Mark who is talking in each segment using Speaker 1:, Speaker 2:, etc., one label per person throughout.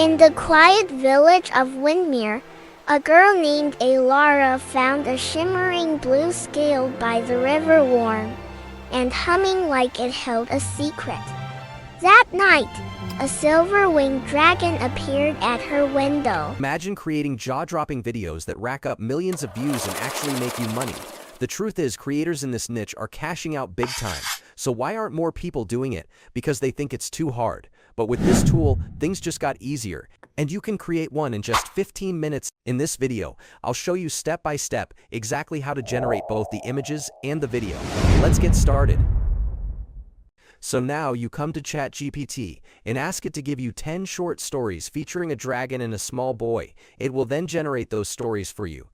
Speaker 1: In the quiet village of Windmere, a girl named Alara found a shimmering blue scale by the river warm and humming like it held a secret. That night, a silver-winged dragon appeared at her window.
Speaker 2: Imagine creating jaw-dropping videos that rack up millions of views and actually make you money. The truth is, creators in this niche are cashing out big time. So why aren't more people doing it? Because they think it's too hard. But with this tool, things just got easier, and you can create one in just 15 minutes. In this video, I'll show you step by step exactly how to generate both the images and the video. Let's get started. So now you come to ChatGPT and ask it to give you 10 short stories featuring a dragon and a small boy. It will then generate those stories for you.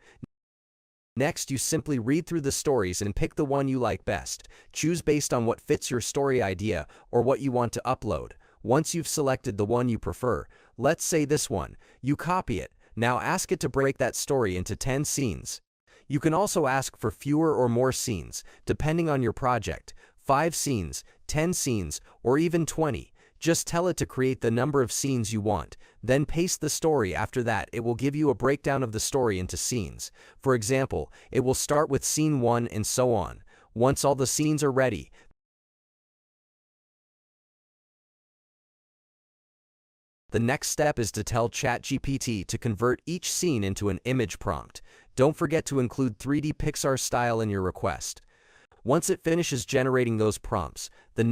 Speaker 2: Next, you simply read through the stories and pick the one you like best. Choose based on what fits your story idea or what you want to upload. Once you've selected the one you prefer, let's say this one, you copy it. Now ask it to break that story into 10 scenes. You can also ask for fewer or more scenes, depending on your project. 5 scenes, 10 scenes, or even 20. Just tell it to create the number of scenes you want, then paste the story. After that, it will give you a breakdown of the story into scenes. For example, it will start with scene 1 and so on. Once all the scenes are ready, the next step is to tell ChatGPT to convert each scene into an image prompt. Don't forget to include 3D Pixar-style in your request. Once it finishes generating those prompts, the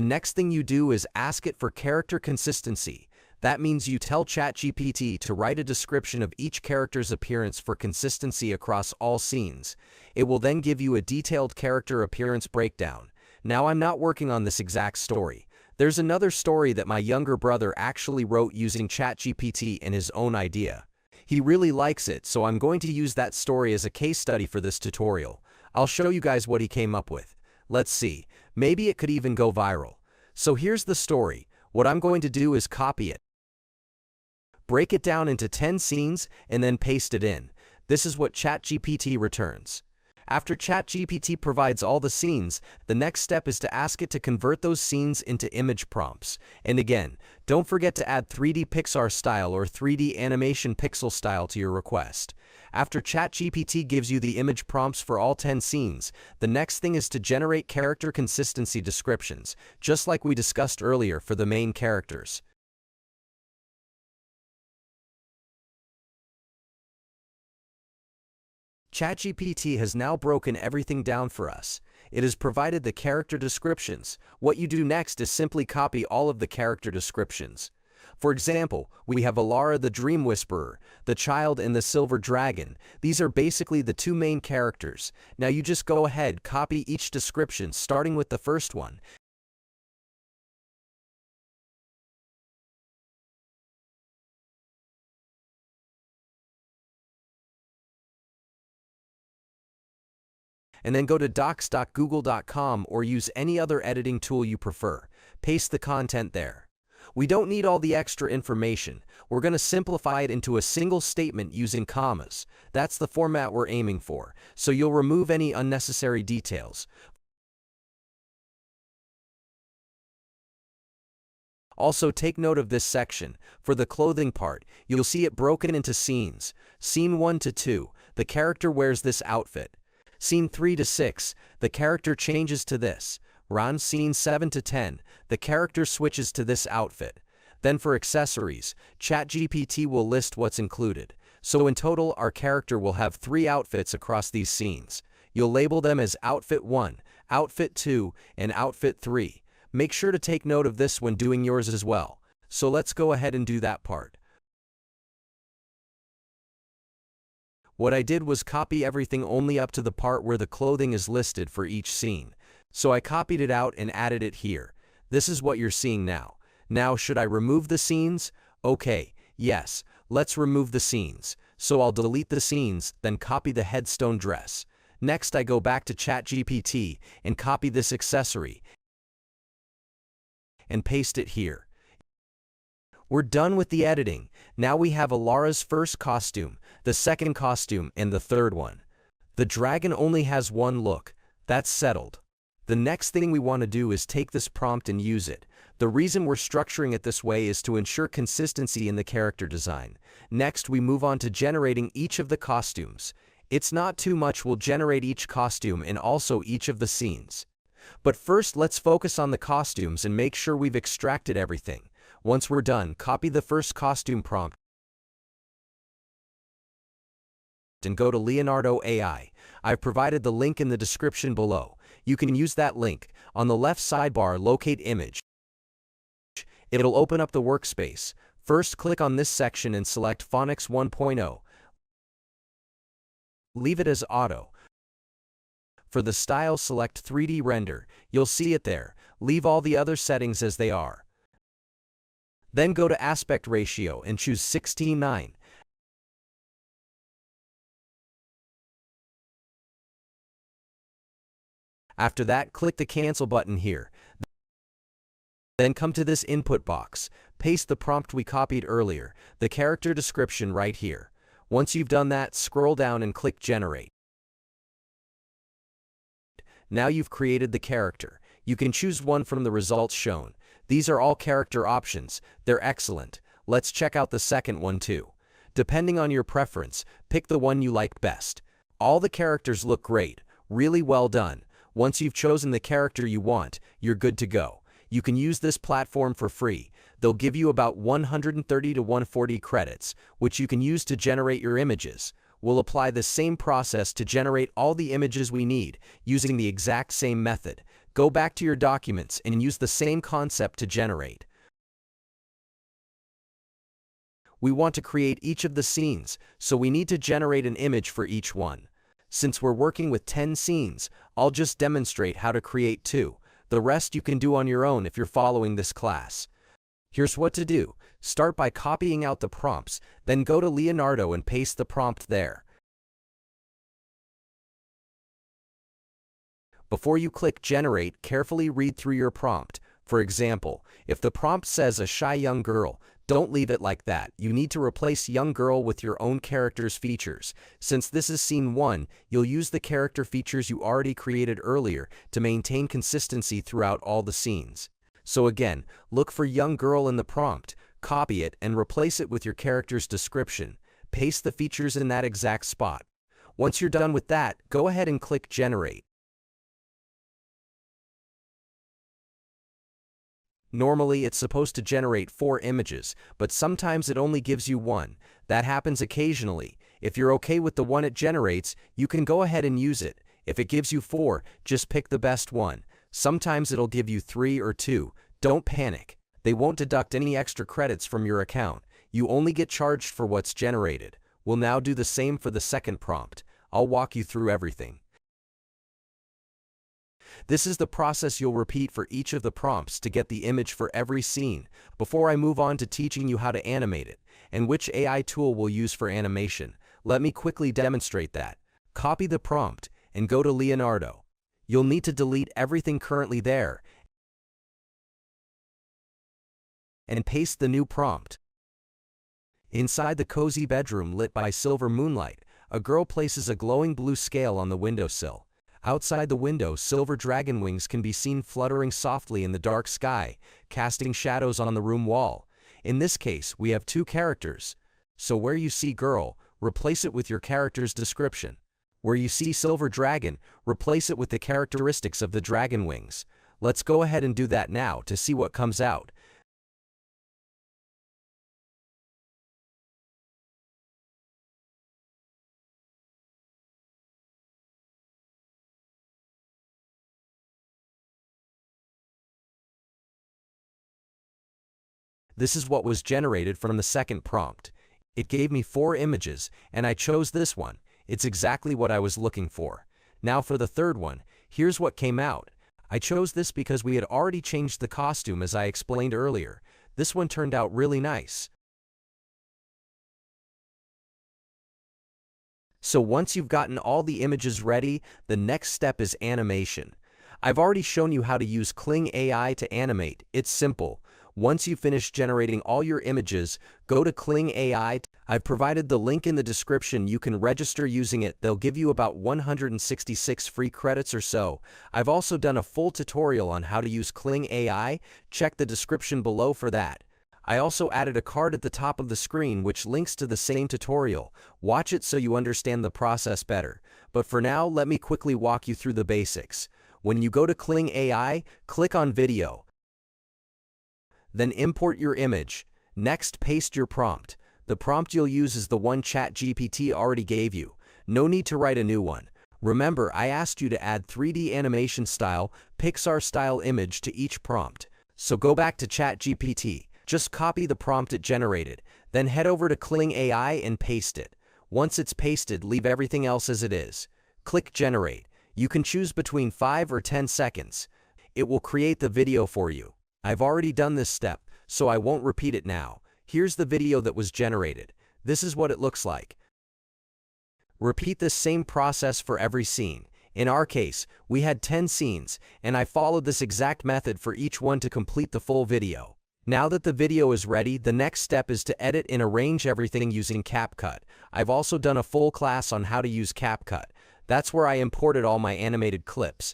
Speaker 2: next thing you do is ask it for character consistency. That means you tell ChatGPT to write a description of each character's appearance for consistency across all scenes. It will then give you a detailed character appearance breakdown. Now, I'm not working on this exact story. There's another story that my younger brother actually wrote using ChatGPT and his own idea. He really likes it, so I'm going to use that story as a case study for this tutorial. I'll show you guys what he came up with. Let's see, maybe it could even go viral. So here's the story. What I'm going to do is copy it, break it down into 10 scenes, and then paste it in. This is what ChatGPT returns. After ChatGPT provides all the scenes, the next step is to ask it to convert those scenes into image prompts. And again, don't forget to add 3D Pixar style or 3D animation pixel style to your request. After ChatGPT gives you the image prompts for all 10 scenes, the next thing is to generate character consistency descriptions, just like we discussed earlier for the main characters. ChatGPT has now broken everything down for us. It has provided the character descriptions. What you do next is simply copy all of the character descriptions. For example, we have Alara the Dream Whisperer, the Child, and the Silver Dragon. These are basically the two main characters. Now you just go ahead, copy each description, starting with the first one. And then go to docs.google.com or use any other editing tool you prefer. Paste the content there. We don't need all the extra information. We're going to simplify it into a single statement using commas. That's the format we're aiming for, so you'll remove any unnecessary details. Also, take note of this section. For the clothing part, you'll see it broken into scenes. Scene 1 to 2, the character wears this outfit. Scene 3 to 6, the character changes to this. Round scene 7 to 10, the character switches to this outfit. Then for accessories, ChatGPT will list what's included. So in total, our character will have 3 outfits across these scenes. You'll label them as Outfit 1, Outfit 2, and Outfit 3. Make sure to take note of this when doing yours as well. So let's go ahead and do that part. What I did was copy everything only up to the part where the clothing is listed for each scene. So I copied it out and added it here. This is what you're seeing now. Now, should I remove the scenes? Okay, yes, let's remove the scenes. So I'll delete the scenes, then copy the headstone dress. Next, I go back to ChatGPT and copy this accessory and paste it here. We're done with the editing. Now we have Alara's first costume, the second costume, and the third one. The dragon only has one look. That's settled. The next thing we want to do is take this prompt and use it. The reason we're structuring it this way is to ensure consistency in the character design. Next, we move on to generating each of the costumes. It's not too much, we'll generate each costume and also each of the scenes. But first, let's focus on the costumes and make sure we've extracted everything. Once we're done, copy the first costume prompt and go to Leonardo AI. I've provided the link in the description below. You can use that link. On the left sidebar, locate image. It'll open up the workspace. First, click on this section and select Phonics 1.0. Leave it as auto. For the style, select 3D render. You'll see it there. Leave all the other settings as they are. Then go to aspect ratio and choose 16:9. After that, click the cancel button here. Then come to this input box. Paste the prompt we copied earlier, the character description right here. Once you've done that, scroll down and click generate. Now you've created the character. You can choose one from the results shown. These are all character options. They're excellent. Let's check out the second one too. Depending on your preference, pick the one you like best. All the characters look great. Really well done. Once you've chosen the character you want, you're good to go. You can use this platform for free. They'll give you about 130 to 140 credits, which you can use to generate your images. We'll apply the same process to generate all the images we need, using the exact same method. Go back to your documents and use the same concept to generate. We want to create each of the scenes, so we need to generate an image for each one. Since we're working with 10 scenes, I'll just demonstrate how to create 2. The rest you can do on your own if you're following this class. Here's what to do. Start by copying out the prompts, then go to Leonardo and paste the prompt there. Before you click generate, carefully read through your prompt. For example, if the prompt says a shy young girl, don't leave it like that. You need to replace young girl with your own character's features. Since this is scene 1, you'll use the character features you already created earlier to maintain consistency throughout all the scenes. So again, look for young girl in the prompt, copy it and replace it with your character's description. Paste the features in that exact spot. Once you're done with that, go ahead and click generate. Normally, it's supposed to generate 4 images, but sometimes it only gives you 1. That happens occasionally. If you're okay with the one it generates, you can go ahead and use it. If it gives you 4, just pick the best one. Sometimes it'll give you 3 or 2. Don't panic. They won't deduct any extra credits from your account. You only get charged for what's generated. We'll now do the same for the second prompt. I'll walk you through everything. This is the process you'll repeat for each of the prompts to get the image for every scene. Before I move on to teaching you how to animate it, and which AI tool we'll use for animation, let me quickly demonstrate that. Copy the prompt, and go to Leonardo. You'll need to delete everything currently there, and paste the new prompt. Inside the cozy bedroom lit by silver moonlight, a girl places a glowing blue scale on the windowsill. Outside the window, silver dragon wings can be seen fluttering softly in the dark sky, casting shadows on the room wall. In this case, we have 2 characters. So where you see girl, replace it with your character's description. Where you see silver dragon, replace it with the characteristics of the dragon wings. Let's go ahead and do that now to see what comes out. This is what was generated from the second prompt. It gave me 4 images, and I chose this one. It's exactly what I was looking for. Now for the third one, here's what came out. I chose this because we had already changed the costume as I explained earlier. This one turned out really nice. So once you've gotten all the images ready, the next step is animation. I've already shown you how to use Kling AI to animate. It's simple. Once you finish generating all your images, go to Kling AI. I've provided the link in the description. You can register using it. They'll give you about 166 free credits or so. I've also done a full tutorial on how to use Kling AI. Check the description below for that. I also added a card at the top of the screen which links to the same tutorial. Watch it so you understand the process better. But for now, let me quickly walk you through the basics. When you go to Kling AI, click on Video. Then import your image. Next, paste your prompt. The prompt you'll use is the one ChatGPT already gave you. No need to write a new one. Remember, I asked you to add 3D animation style, Pixar-style image to each prompt. So go back to ChatGPT. Just copy the prompt it generated. Then head over to Kling AI and paste it. Once it's pasted, leave everything else as it is. Click Generate. You can choose between 5 or 10 seconds. It will create the video for you. I've already done this step, so I won't repeat it now. Here's the video that was generated. This is what it looks like. Repeat this same process for every scene. In our case, we had 10 scenes, and I followed this exact method for each one to complete the full video. Now that the video is ready, the next step is to edit and arrange everything using CapCut. I've also done a full class on how to use CapCut. That's where I imported all my animated clips.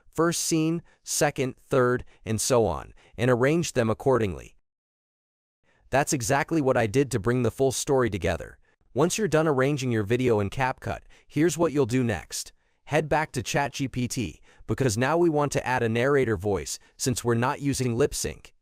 Speaker 2: First scene, second, third, and so on, and arranged them accordingly. That's exactly what I did to bring the full story together. Once you're done arranging your video in CapCut, here's what you'll do next. Head back to ChatGPT, because now we want to add a narrator voice, since we're not using lip sync.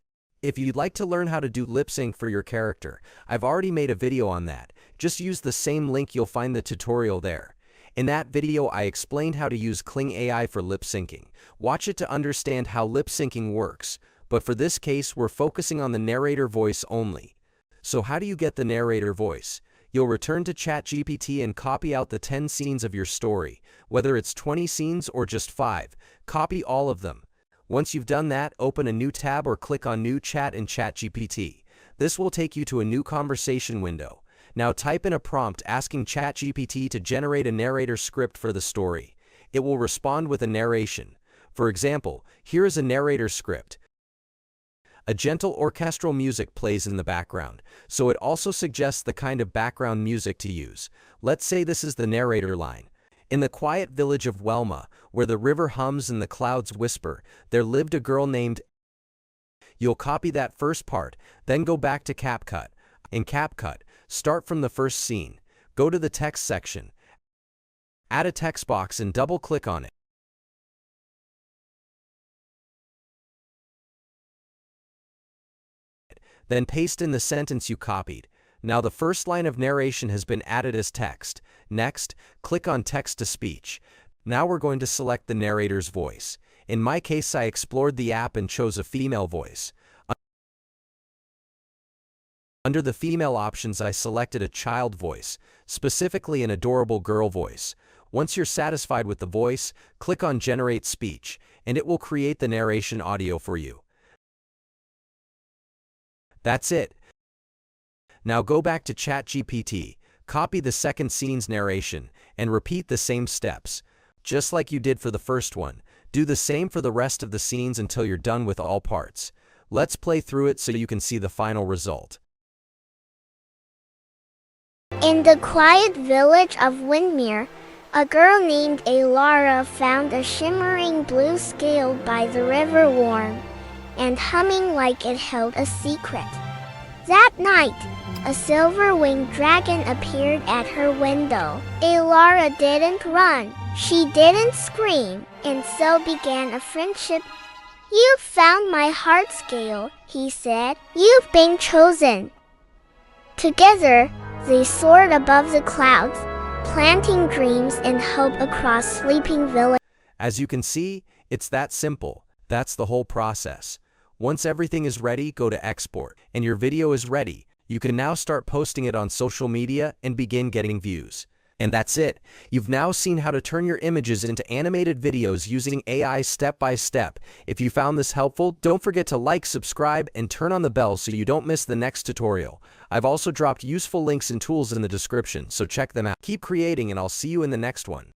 Speaker 2: If you'd like to learn how to do lip sync for your character, I've already made a video on that. Just use the same link, you'll find the tutorial there. In that video, I explained how to use Kling AI for lip syncing. Watch it to understand how lip syncing works, but for this case, we're focusing on the narrator voice only. So how do you get the narrator voice? You'll return to ChatGPT and copy out the 10 scenes of your story. Whether it's 20 scenes or just 5, copy all of them. Once you've done that, open a new tab or click on New Chat in ChatGPT. This will take you to a new conversation window. Now type in a prompt asking ChatGPT to generate a narrator script for the story. It will respond with a narration. For example, here is a narrator script. A gentle orchestral music plays in the background, so it also suggests the kind of background music to use. Let's say this is the narrator line. In the quiet village of Welma, where the river hums and the clouds whisper, there lived a girl named. You'll copy that first part, then go back to CapCut. In CapCut, start from the first scene. Go to the text section. Add a text box and double-click on it. Then paste in the sentence you copied. Now the first line of narration has been added as text. Next, click on text-to-speech. Now we're going to select the narrator's voice. In my case, I explored the app and chose a female voice. Under the female options, I selected a child voice, specifically an adorable girl voice. Once you're satisfied with the voice, click on Generate Speech, and it will create the narration audio for you. That's it. Now go back to ChatGPT, copy the second scene's narration, and repeat the same steps. Just like you did for the first one, do the same for the rest of the scenes until you're done with all parts. Let's play through it so you can see the final result.
Speaker 1: In the quiet village of Windmere, a girl named Alara found a shimmering blue scale by the river warm, and humming like it held a secret. That night, a silver-winged dragon appeared at her window. Alara didn't run, she didn't scream, and so began a friendship. "You've found my heart scale," he said. "You've been chosen." Together, they soared above the clouds, planting dreams and hope across sleeping villages.
Speaker 2: As you can see, it's that simple. That's the whole process. Once everything is ready, go to export, and your video is ready. You can now start posting it on social media and begin getting views. And that's it. You've now seen how to turn your images into animated videos using AI step by step. If you found this helpful, don't forget to like, subscribe, and turn on the bell so you don't miss the next tutorial. I've also dropped useful links and tools in the description, so check them out. Keep creating, and I'll see you in the next one.